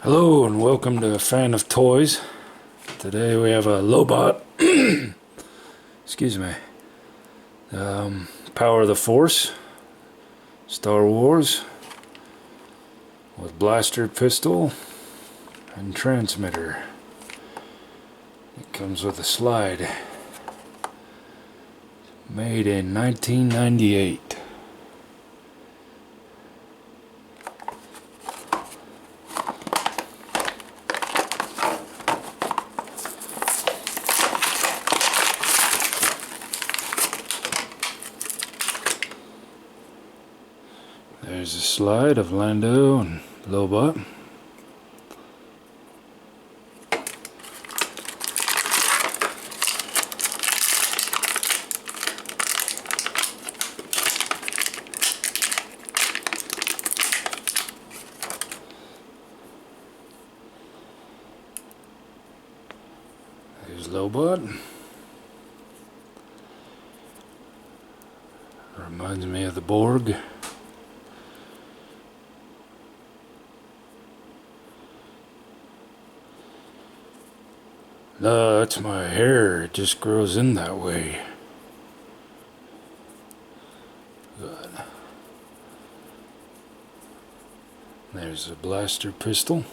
Hello and welcome to Fan of Toys. Today we have a Lobot, excuse me, Power of the Force, Star Wars, with blaster pistol and transmitter. It comes with a slide. Made in 1998. There's a slide of Lando and Lobot. There's Lobot. Reminds me of the Borg. No, that's my hair. It just grows in that way. Good. There's a blaster pistol.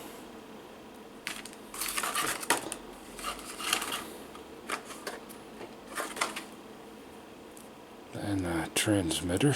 And a transmitter.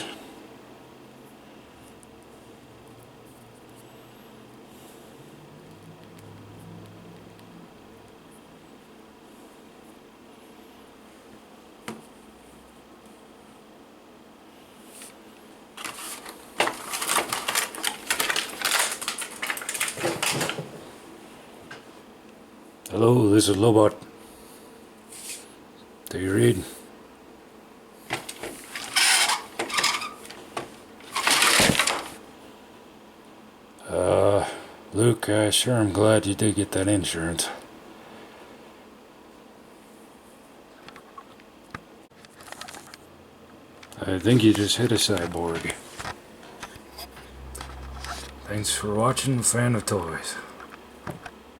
Hello, this is Lobot. Do you read? Luke, I sure am glad you did get that insurance. I think you just hit a cyborg. Thanks for watching Fan of Toys.